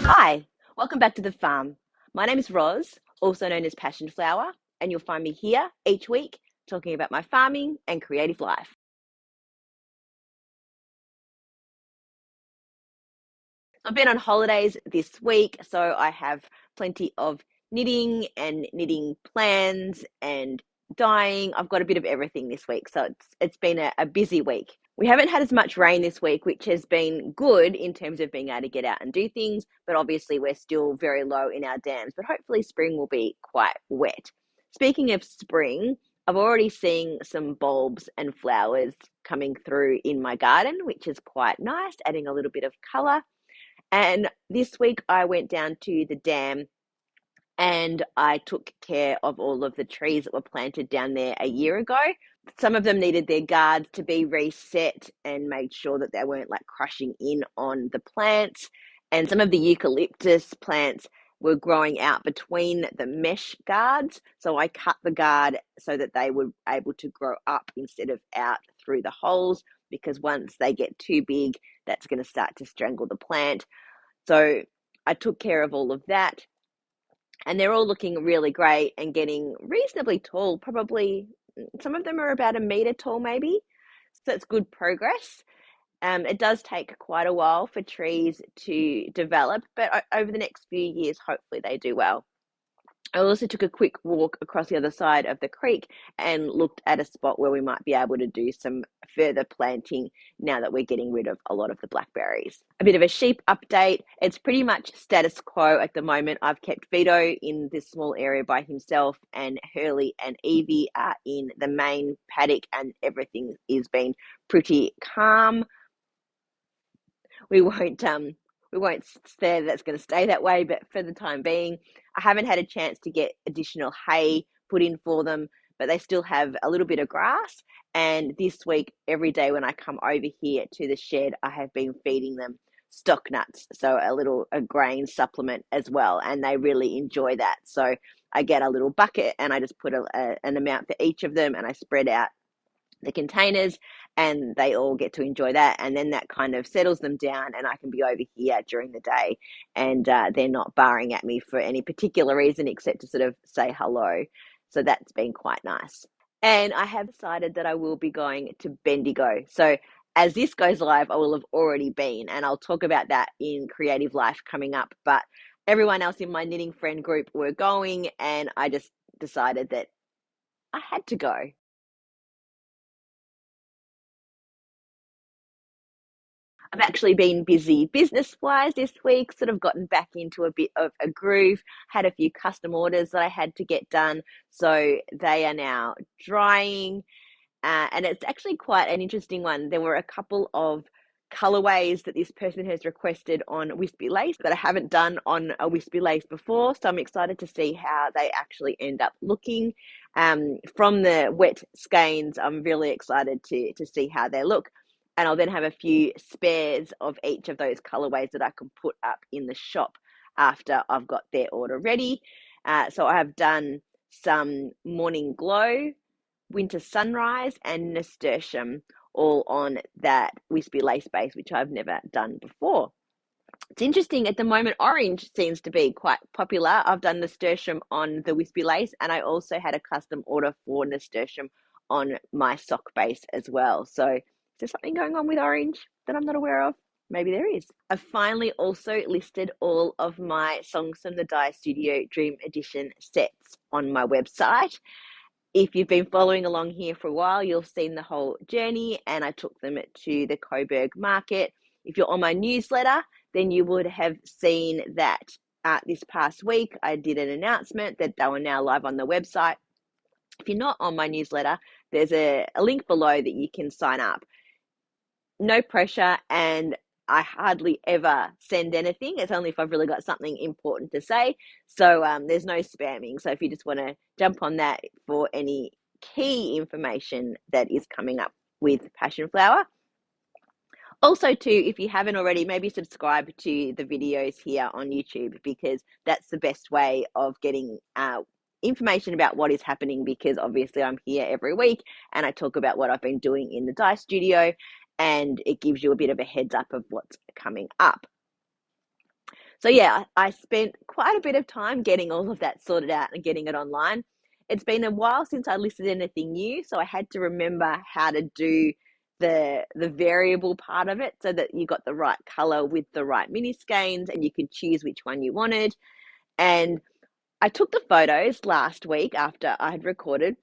Hi, welcome back to the farm. My name is Roz, also known as Passion Flower, and you'll find me here each week talking about my farming and creative life. I've been on holidays this week, so I have plenty of knitting and knitting plans and dyeing. I've got a bit of everything this week, so it's been a busy week. We haven't had as much rain this week, which has been good in terms of being able to get out and do things, but obviously we're still very low in our dams, but hopefully spring will be quite wet. Speaking of spring, I've already seen some bulbs and flowers coming through in my garden, which is quite nice, adding a little bit of colour. And this week I went down to the dam and I took care of all of the trees that were planted down there a year ago. Some of them needed their guards to be reset and made sure that they weren't like crushing in on the plants. And some of the eucalyptus plants were growing out between the mesh guards. So I cut the guard so that they were able to grow up instead of out through the holes, because once they get too big, that's going to start to strangle the plant. So I took care of all of that, and they're all looking really great and getting reasonably tall. Probably some of them are about a meter tall, maybe. So it's good progress. It does take quite a while for trees to develop, but over the next few years, hopefully they do well. I also took a quick walk across the other side of the creek and looked at a spot where we might be able to do some further planting now that we're getting rid of a lot of the blackberries. A bit of a sheep update. It's pretty much status quo at the moment. I've kept Vito in this small area by himself, and Hurley and Evie are in the main paddock, and everything is been pretty calm. We won't say that's going to stay that way, but for the time being, I haven't had a chance to get additional hay put in for them, but they still have a little bit of grass. And this week, every day when I come over here to the shed, I have been feeding them stock nuts, so a grain supplement as well, and they really enjoy that. So I get a little bucket and I just put an amount for each of them, and I spread out the containers, and they all get to enjoy that, and then that kind of settles them down, and I can be over here during the day, and they're not barring at me for any particular reason except to sort of say hello. So that's been quite nice. And I have decided that I will be going to Bendigo. So as this goes live, I will have already been, and I'll talk about that in creative life coming up. But everyone else in my knitting friend group were going, and I just decided that I had to go. I've actually been busy business wise this week, sort of gotten back into a bit of a groove, had a few custom orders that I had to get done. So they are now drying. And it's actually quite an interesting one. There were a couple of colorways that this person has requested on wispy lace that I haven't done on a wispy lace before. So I'm excited to see how they actually end up looking. From the wet skeins, I'm really excited to see how they look. And I'll then have a few spares of each of those colorways that I can put up in the shop after I've got their order ready. So I have done some morning glow, winter sunrise, and nasturtium, all on that wispy lace base, which I've never done before. It's interesting at the moment, orange seems to be quite popular. I've done nasturtium on the wispy lace, and I also had a custom order for nasturtium on my sock base as well. So is there something going on with orange that I'm not aware of? Maybe there is. I've finally also listed all of my Songs from the Dire Studio Dream Edition sets on my website. If you've been following along here for a while, you'll have seen the whole journey, and I took them to the Coburg market. If you're on my newsletter, then you would have seen that this past week I did an announcement that they were now live on the website. If you're not on my newsletter, there's a link below that you can sign up. No pressure, and I hardly ever send anything. It's only if I've really got something important to say. So there's no spamming. So if you just want to jump on that for any key information that is coming up with Passion Flower. Also, too, if you haven't already, maybe subscribe to the videos here on YouTube, because that's the best way of getting information about what is happening, because obviously I'm here every week and I talk about what I've been doing in the dye studio, and it gives you a bit of a heads up of what's coming up. So yeah, I spent quite a bit of time getting all of that sorted out and getting it online. It's been a while since I listed anything new, so I had to remember how to do the variable part of it so that you got the right color with the right mini skeins and you could choose which one you wanted. And I took the photos last week after I had recorded,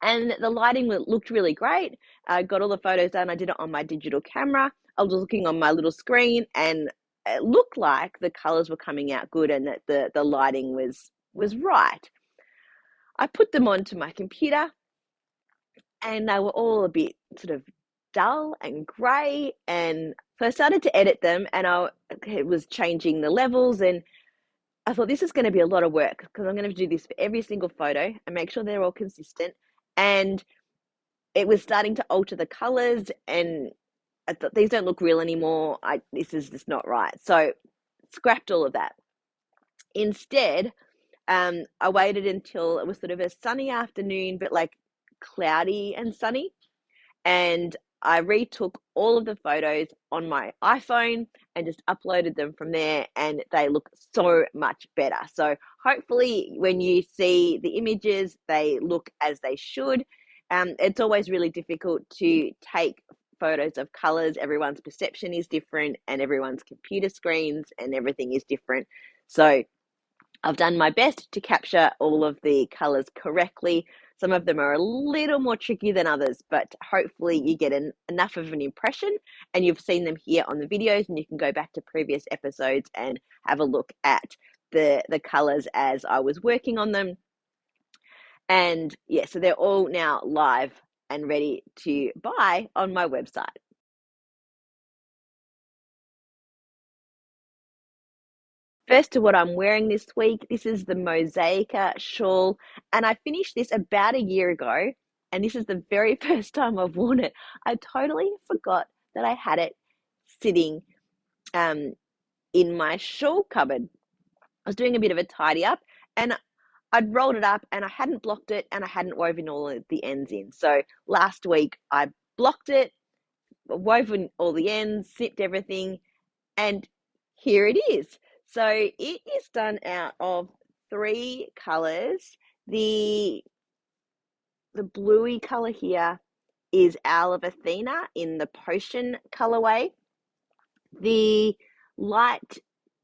and the lighting looked really great. I got all the photos done. I did it on my digital camera. I was looking on my little screen, and it looked like the colors were coming out good and that the lighting was right. I put them onto my computer, and they were all a bit sort of dull and grey. And so I started to edit them, and I was changing the levels, and I thought this is going to be a lot of work because I'm going to do this for every single photo and make sure they're all consistent. And it was starting to alter the colors, and I thought these don't look real anymore. This is just not right. So scrapped all of that. Instead, I waited until it was sort of a sunny afternoon, but like cloudy and sunny, and I retook all of the photos on my iPhone and just uploaded them from there, and they look so much better. So hopefully when you see the images, they look as they should. It's always really difficult to take photos of colors. Everyone's perception is different, and everyone's computer screens and everything is different. So I've done my best to capture all of the colors correctly. Some of them are a little more tricky than others, but hopefully you get enough of an impression and you've seen them here on the videos, and you can go back to previous episodes and have a look at the colors as I was working on them. And yeah, so they're all now live and ready to buy on my website. First to what I'm wearing this week. This is the Mosaica shawl, and I finished this about a year ago, and this is the very first time I've worn it. I totally forgot that I had it sitting um, in my shawl cupboard. I was doing a bit of a tidy up, and I'd rolled it up, and I hadn't blocked it, and I hadn't woven all of the ends in. So last week I blocked it, woven all the ends, snipped everything, and here it is. So it is done out of three colors. The bluey color here is Owl of Athena in the Potion colorway. The light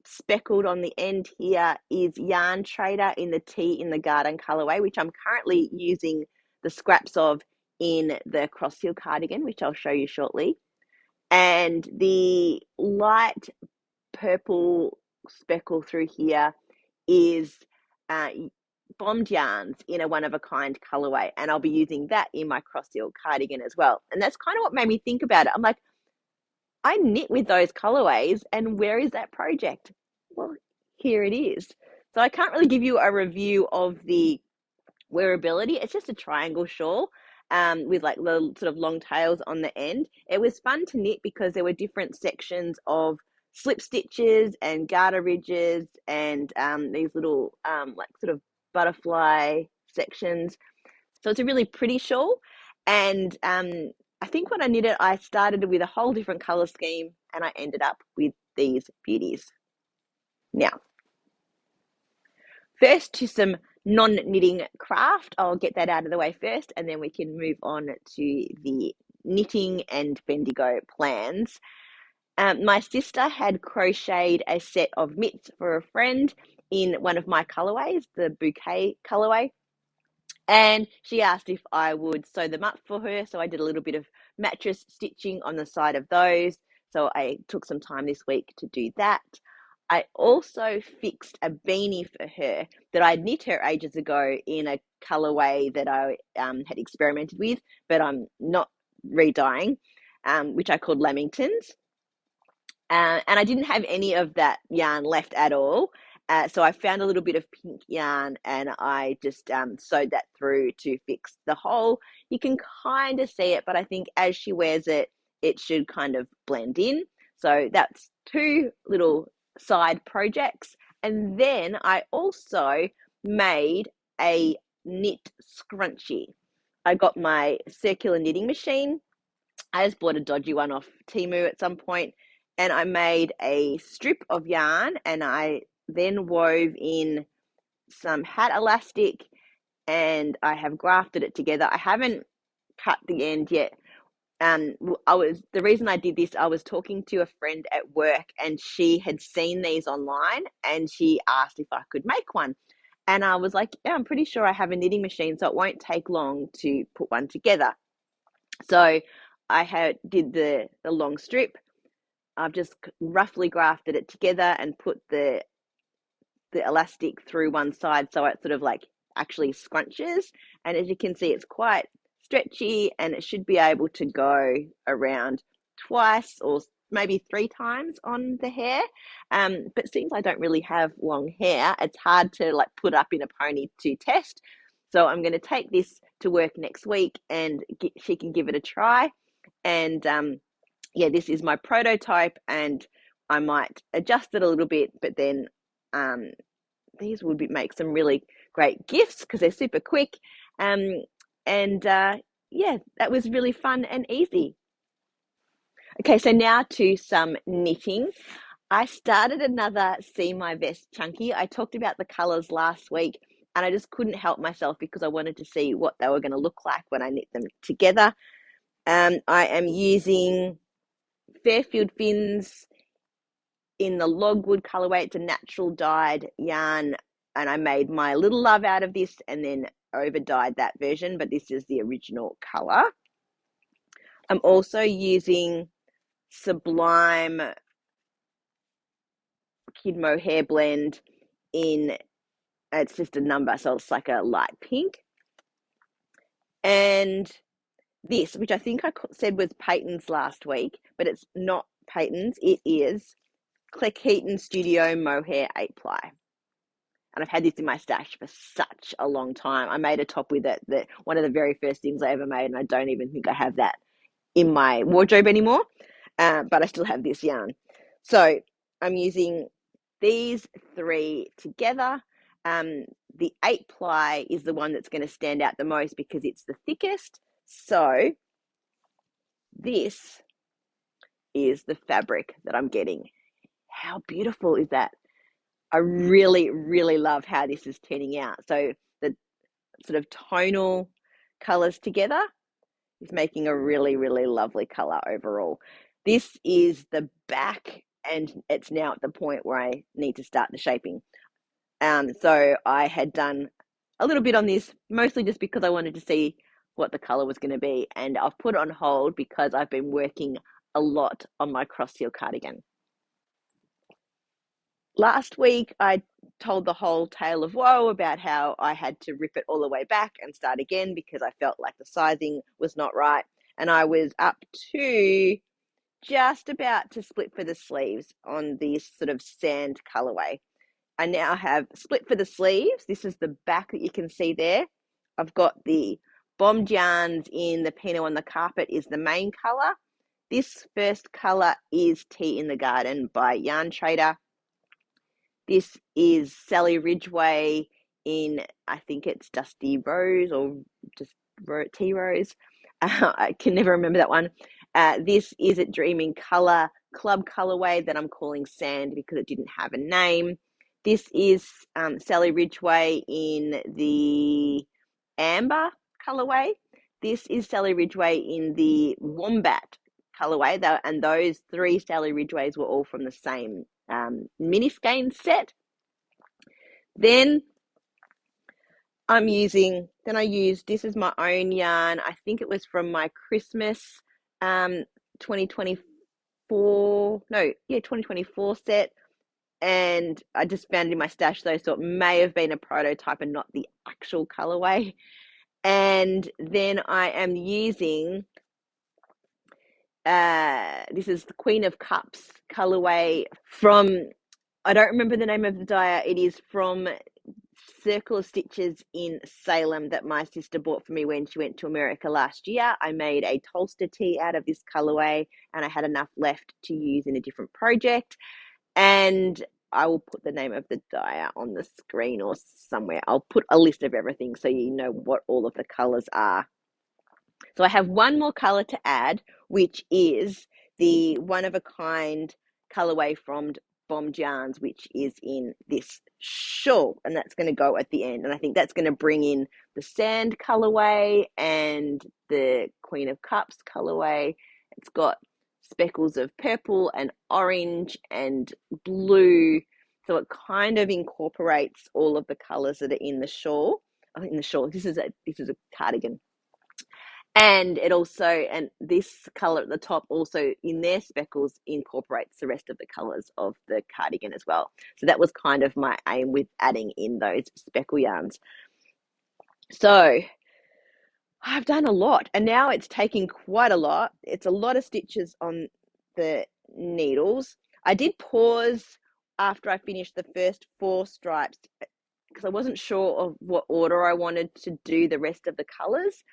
speckled on the end here is Yarn Trader in the Tea in the Garden colorway, which I'm currently using the scraps of in the cross heel cardigan, which I'll show you shortly. And the light purple speckle through here is uh, bombed yarns in a one of a kind colorway, and I'll be using that in my cross seal cardigan as well. And that's kind of what made me think about it. I'm like, I knit with those colorways, and where is that project? Well, here it is. So I can't really give you a review of the wearability. It's just a triangle shawl with like the sort of long tails on the end. It was fun to knit because there were different sections of slip stitches and garter ridges and these little like sort of butterfly sections. So it's a really pretty shawl. And I think when I knit it, I started with a whole different color scheme and I ended up with these beauties. Now, first to some non-knitting craft. I'll get that out of the way first, and then we can move on to the knitting and Bendigo plans. My sister had crocheted a set of mitts for a friend in one of my colorways, the bouquet colorway. And she asked if I would sew them up for her. So I did a little bit of mattress stitching on the side of those. So I took some time this week to do that. I also fixed a beanie for her that I knit her ages ago in a colorway that I had experimented with, but I'm not re-dyeing, which I called Lamingtons. And I didn't have any of that yarn left at all. So I found a little bit of pink yarn and I just sewed that through to fix the hole. You can kind of see it, but I think as she wears it, it should kind of blend in. So that's two little side projects. And then I also made a knit scrunchie. I got my circular knitting machine. I just bought a dodgy one off Temu at some point, and I made a strip of yarn, and I then wove in some hat elastic, and I have grafted it together. I haven't cut the end yet. The reason I did this, I was talking to a friend at work, and she had seen these online, and she asked if I could make one. And I was like, yeah, I'm pretty sure I have a knitting machine, so it won't take long to put one together. So I did the long strip. I've just roughly grafted it together and put the elastic through one side so it sort of like actually scrunches. And as you can see, it's quite stretchy, and it should be able to go around twice or maybe 3 times on the hair. But since I don't really have long hair, it's hard to like put up in a pony to test. So I'm going to take this to work next week, and she can give it a try. And yeah, this is my prototype, and I might adjust it a little bit, but then these would make some really great gifts because they're super quick. And yeah, that was really fun and easy. Okay, so now to some knitting. I started another See My Vest chunky. I talked about the colors last week, and I just couldn't help myself because I wanted to see what they were going to look like when I knit them together. I am using Fairfield Fins in the logwood colorway. It's a natural dyed yarn, and I made my little love out of this and then over dyed that version, but this is the original color. I'm also using Sublime Kid Mohair blend in, it's just a number, so it's like a light pink. And this, which I think I said was Peyton's last week, but it's not Peyton's, it is Cleckheaton Studio Mohair 8-ply. And I've had this in my stash for such a long time. I made a top with it, one of the very first things I ever made, and I don't even think I have that in my wardrobe anymore, but I still have this yarn. So I'm using these 3 together. The 8-ply is the one that's going to stand out the most because it's the thickest. So this is the fabric that I'm getting. How beautiful is that? I really, really love how this is turning out. So the sort of tonal colors together is making a really, really lovely color overall. This is the back, and it's now at the point where I need to start the shaping. So I had done a little bit on this, mostly just because I wanted to see what the color was going to be. And I've put it on hold because I've been working a lot on my cross seal cardigan. Last week, I told the whole tale of woe about how I had to rip it all the way back and start again because I felt like the sizing was not right. And I was up to just about to split for the sleeves on this sort of sand colorway. I now have split for the sleeves. This is the back that you can see there. I've got the bombed yarns in the Pinot on the Carpet is the main color. This first color is Tea in the Garden by Yarn Trader. This is Sally Ridgway in, I think it's Dusty Rose or just Tea Rose. I can never remember that one. This is a Dreaming Color Club colorway that I'm calling Sand because it didn't have a name. This is Sally Ridgway in the Amber colorway. This is Sally Ridgway in the Wombat colorway, and those 3 Sally Ridgways were all from the same mini skein set. Then I used, this is my own yarn. I think it was from my Christmas 2024 set. And I just found it in my stash though, so it may have been a prototype and not the actual colorway. And then I am using, this is the Queen of Cups colorway from, I don't remember the name of the dyer. It is from Circle of Stitches in Salem that my sister bought for me when she went to America last year. I made a Tolster tee out of this colorway, and I had enough left to use in a different project. And I will put the name of the dyer on the screen or somewhere. I'll put a list of everything so you know what all of the colors are. So I have one more color to add, which is the one of a kind colorway from Bombed Yarns, which is in this shawl, and that's going to go at the end. And I think that's going to bring in the sand colorway and the Queen of Cups colorway. It's got speckles of purple and orange and blue, so it kind of incorporates all of the colors that are in the shawl. I think in the shawl, this is a cardigan. And it also, and this color at the top also in their speckles incorporates the rest of the colors of the cardigan as well. So that was kind of my aim with adding in those speckle yarns. So I've done a lot, and now it's taking quite a lot. It's a lot of stitches on the needles. I did pause after I finished the first 4 stripes because I wasn't sure of what order I wanted to do the rest of the colors.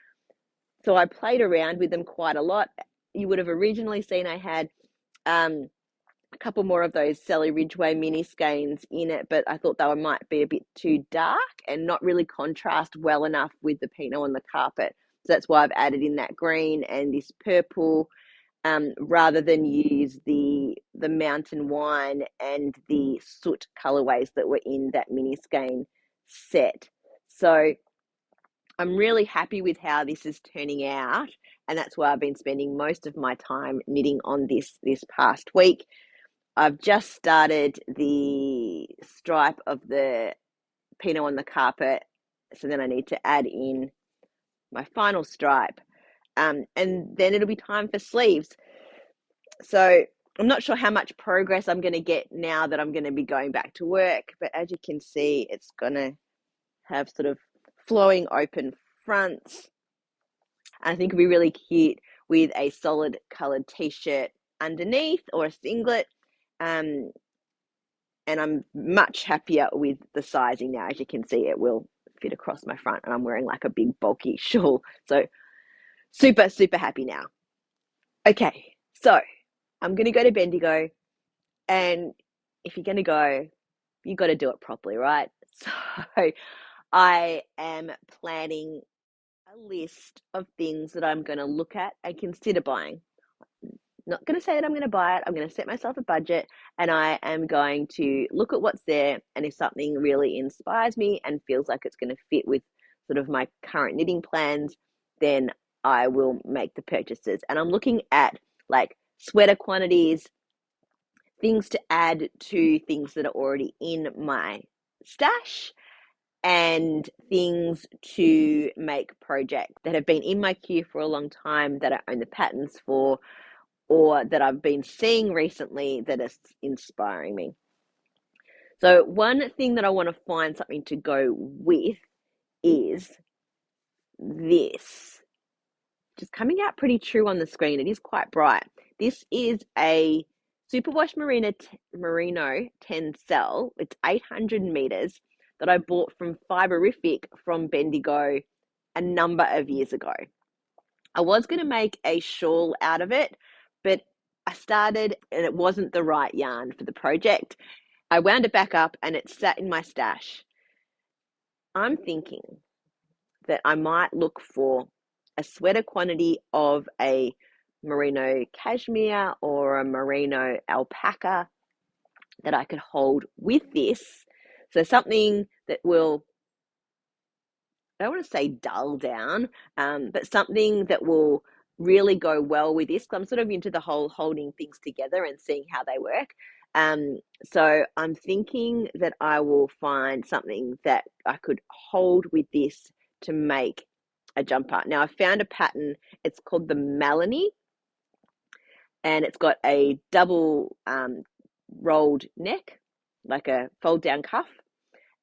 So I played around with them quite a lot. You would have originally seen I had a couple more of those Sally Ridgway mini skeins in it, but I thought they might be a bit too dark and not really contrast well enough with the Pinot on the carpet. So that's why I've added in that green and this purple, rather than use the mountain wine and the soot colorways that were in that mini skein set. So I'm really happy with how this is turning out, and that's why I've been spending most of my time knitting on this past week. I've just started the stripe of the Pinot on the carpet, so then I need to add in my final stripe, and then it'll be time for sleeves. So I'm not sure how much progress I'm going to get now that I'm going to be going back to work, but as you can see, it's going to have sort of flowing open fronts. And I think it'll be really cute with a solid colored t-shirt underneath or a singlet. And I'm much happier with the sizing now. As you can see, it will fit across my front, and I'm wearing like a big bulky shawl. So super, super happy now. Okay, so I'm going to go to Bendigo, and if you're going to go, you got to do it properly, right? So I am planning a list of things that I'm going to look at and consider buying. Not going to say that I'm going to buy it. I'm going to set myself a budget, and I am going to look at what's there. And if something really inspires me and feels like it's going to fit with sort of my current knitting plans, then I will make the purchases. And I'm looking at like sweater quantities, things to add to things that are already in my stash, and things to make projects that have been in my queue for a long time that I own the patterns for, or that I've been seeing recently that is inspiring me. So one thing that I want to find something to go with is this. Just coming out pretty true on the screen. It is quite bright. This is a Superwash Merino Tencel. It's 800 meters that I bought from Fiberific from Bendigo a number of years ago. I was going to make a shawl out of it, but I started and it wasn't the right yarn for the project. I wound it back up and it sat in my stash. I'm thinking that I might look for a sweater quantity of a merino cashmere or a merino alpaca that I could hold with this. So something that will, I don't want to say dull down, but something that will really go well with this. I'm sort of into the whole holding things together and seeing how they work. So I'm thinking that I will find something that I could hold with this to make a jumper. Now I found a pattern. It's called the Melanie, and it's got a double rolled neck, like a fold down cuff.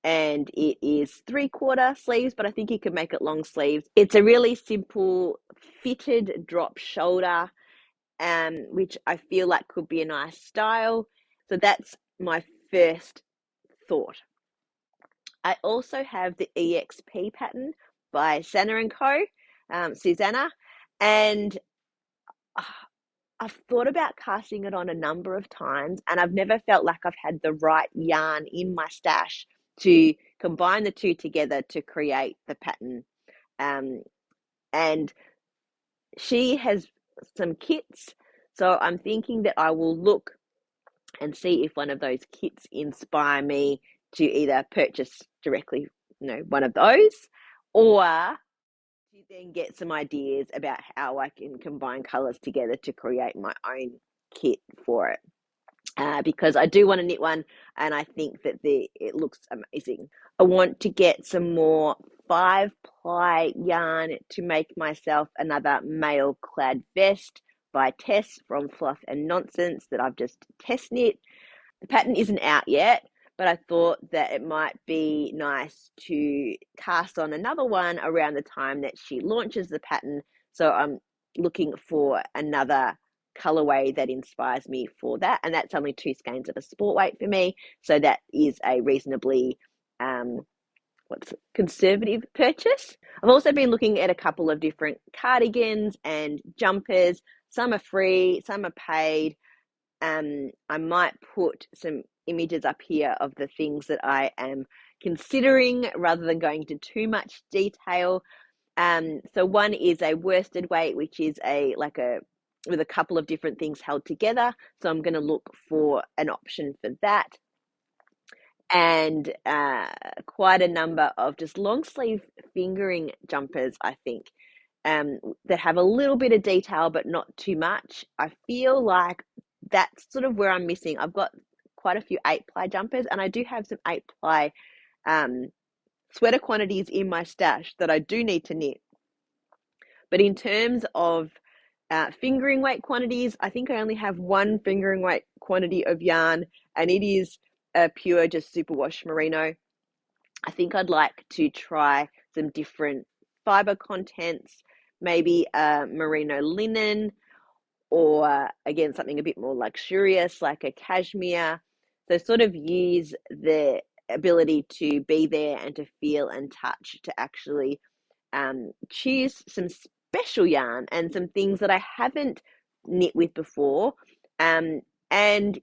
And it is 3/4 sleeves, but I think you could make it long sleeves. It's a really simple fitted drop shoulder, which I feel like could be a nice style. So that's my first thought. I also have the EXP pattern by Sana & Co, Susanna, and I've thought about casting it on a number of times, and I've never felt like I've had the right yarn in my stash to combine the two together to create the pattern. And she has some kits, so I'm thinking that I will look and see if one of those kits inspire me to either purchase directly, one of those, or to then get some ideas about how I can combine colors together to create my own kit for it. Because I do want to knit one, and I think that it looks amazing. I want to get some more 5-ply yarn to make myself another male clad vest by Tess from Fluff and Nonsense that I've just test knit. The pattern isn't out yet, but I thought that it might be nice to cast on another one around the time that she launches the pattern. So I'm looking for another colorway that inspires me for that, and that's only 2 skeins of a sport weight for me, so that is a reasonably conservative purchase. I've also been looking at a couple of different cardigans and jumpers. Some are free, some are paid. I might put some images up here of the things that I am considering rather than going into too much detail. So one is a worsted weight, which is with a couple of different things held together. So I'm going to look for an option for that. And quite a number of just long sleeve fingering jumpers, I think, that have a little bit of detail but not too much. I feel like that's sort of where I'm missing. I've got quite a few 8-ply jumpers, and I do have some 8-ply sweater quantities in my stash that I do need to knit. But in terms of fingering weight quantities, I think I only have 1 fingering weight quantity of yarn, and it is a pure just superwash merino. I think I'd like to try some different fiber contents, maybe merino linen, or again something a bit more luxurious like a cashmere. So sort of use the ability to be there and to feel and touch to actually choose some special yarn and some things that I haven't knit with before, and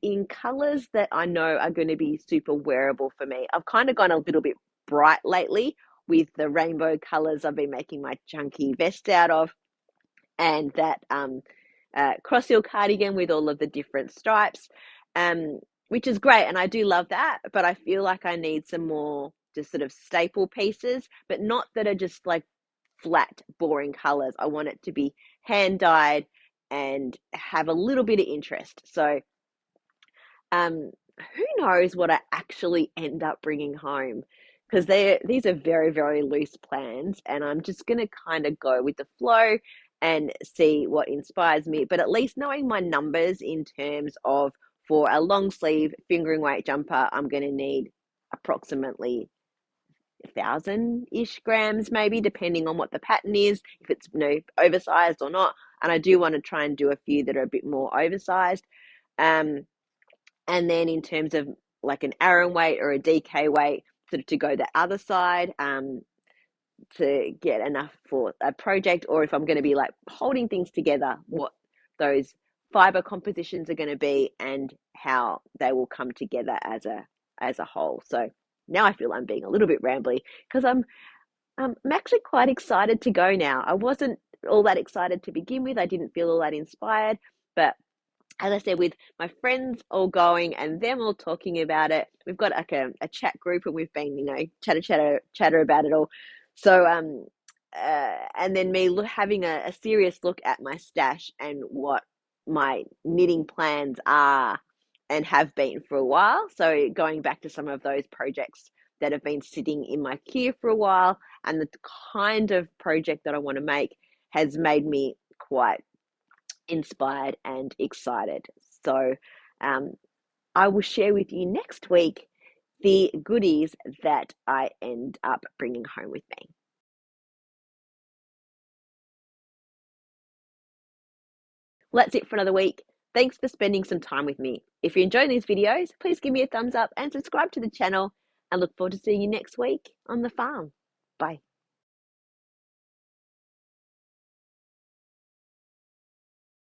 in colors that I know are going to be super wearable for me. I've kind of gone a little bit bright lately with the rainbow colors I've been making my chunky vest out of, and that cross-heel cardigan with all of the different stripes, which is great, and I do love that, but I feel like I need some more just sort of staple pieces, but not that are just like flat, boring colors. I want it to be hand dyed and have a little bit of interest. So who knows what I actually end up bringing home, because these are very, very loose plans, and I'm just going to kind of go with the flow and see what inspires me. But at least knowing my numbers in terms of, for a long sleeve fingering weight jumper, I'm going to need approximately 1,000-ish grams, maybe, depending on what the pattern is, if it's oversized or not. And I do want to try and do a few that are a bit more oversized. And then in terms of like an R.E.M weight or a DK weight, sort of to go the other side, to get enough for a project, or if I'm going to be like holding things together, what those fiber compositions are going to be and how they will come together as a whole. So now I feel I'm being a little bit rambly because I'm actually quite excited to go now. I wasn't all that excited to begin with. I didn't feel all that inspired, but as I said, with my friends all going and them all talking about it, we've got like a chat group, and we've been, chatter about it all. So, and then me having a serious look at my stash and what my knitting plans are and have been for a while. So going back to some of those projects that have been sitting in my queue for a while, and the kind of project that I want to make has made me quite inspired and excited. So I will share with you next week the goodies that I end up bringing home with me. Well, that's it for another week. Thanks for spending some time with me. If you enjoy these videos, please give me a thumbs up and subscribe to the channel, and look forward to seeing you next week on the farm. Bye.